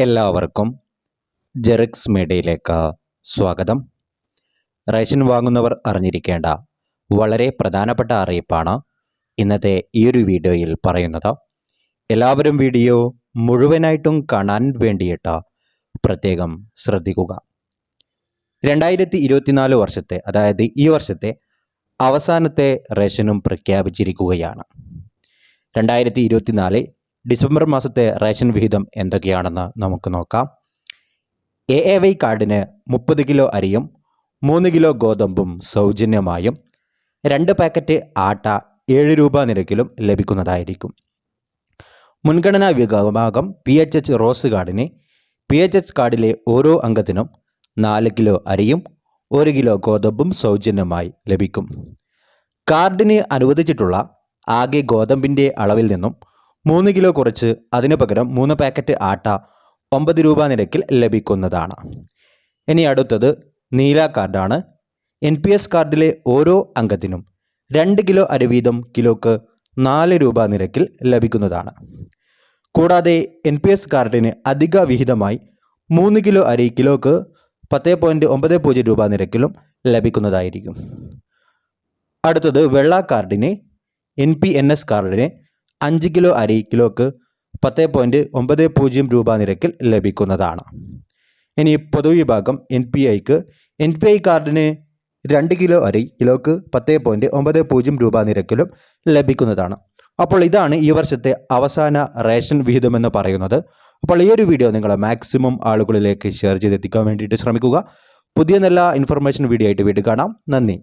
എല്ലാവർക്കും ജെറിക്സ് മീഡിയയിലേക്ക് സ്വാഗതം. റേഷൻ വാങ്ങുന്നവർ അറിഞ്ഞിരിക്കേണ്ട വളരെ പ്രധാനപ്പെട്ട അറിയിപ്പാണ് ഇന്നത്തെ ഈ ഒരു വീഡിയോയിൽ പറയുന്നത്. എല്ലാവരും വീഡിയോ മുഴുവനായിട്ടും കാണാൻ വേണ്ടിയിട്ട് പ്രത്യേകം ശ്രദ്ധിക്കുക. 2024 വർഷത്തെ, അതായത് ഈ വർഷത്തെ അവസാനത്തെ റേഷനും പ്രഖ്യാപിച്ചിരിക്കുകയാണ്. 2024 ഡിസംബർ മാസത്തെ റേഷൻ വിഹിതം എന്തൊക്കെയാണെന്ന് നമുക്ക് നോക്കാം. AAY കാർഡിന് 30 കിലോ അരിയും 3 കിലോ ഗോതമ്പും സൗജന്യമായും 2 പാക്കറ്റ് ആട്ട 7 രൂപ നിരക്കിലും ലഭിക്കുന്നതായിരിക്കും. മുൻഗണനാ വിഭാഗം PHH റോസ് കാർഡിന് PHH കാർഡിലെ ഓരോ അംഗത്തിനും 4 കിലോ അരിയും 1 കിലോ ഗോതമ്പും സൗജന്യമായി ലഭിക്കും. കാർഡിന് അനുവദിച്ചിട്ടുള്ള ആകെ ഗോതമ്പിൻ്റെ അളവിൽ നിന്നും 3 കിലോ കുറച്ച് അതിനു പകരം 3 പാക്കറ്റ് ആട്ട 9 രൂപ നിരക്കിൽ ലഭിക്കുന്നതാണ്. ഇനി അടുത്തത് നീല കാർഡാണ്. NPS കാർഡിലെ ഓരോ അംഗത്തിനും 2 കിലോ അരി വീതം കിലോക്ക് 4 രൂപ നിരക്കിൽ ലഭിക്കുന്നതാണ്. കൂടാതെ NPS കാർഡിന് അധിക വിഹിതമായി 3 കിലോ അരി കിലോക്ക് 10.90 രൂപ നിരക്കിലും ലഭിക്കുന്നതായിരിക്കും. അടുത്തത് വെള്ള കാർഡിന് NPNS കാർഡിന് 5 കിലോ അരി കിലോക്ക് 10.90 രൂപ നിരക്കിൽ ലഭിക്കുന്നതാണ്. ഇനി പൊതുവിഭാഗം NPIക്ക് NPI കാർഡിന് 2 കിലോ അരി കിലോക്ക് 10.90 രൂപ നിരക്കിലും ലഭിക്കുന്നതാണ്. അപ്പോൾ ഇതാണ് ഈ വർഷത്തെ അവസാന റേഷൻ വിഹിതമെന്ന് പറയുന്നത്. അപ്പോൾ ഈ ഒരു വീഡിയോ നിങ്ങൾ മാക്സിമം ആളുകളിലേക്ക് ഷെയർ ചെയ്തെത്തിക്കാൻ വേണ്ടിയിട്ട് ശ്രമിക്കുക. പുതിയ നല്ല ഇൻഫർമേഷൻ വീഡിയോ ആയിട്ട് വീണ്ടും കാണാം. നന്ദി.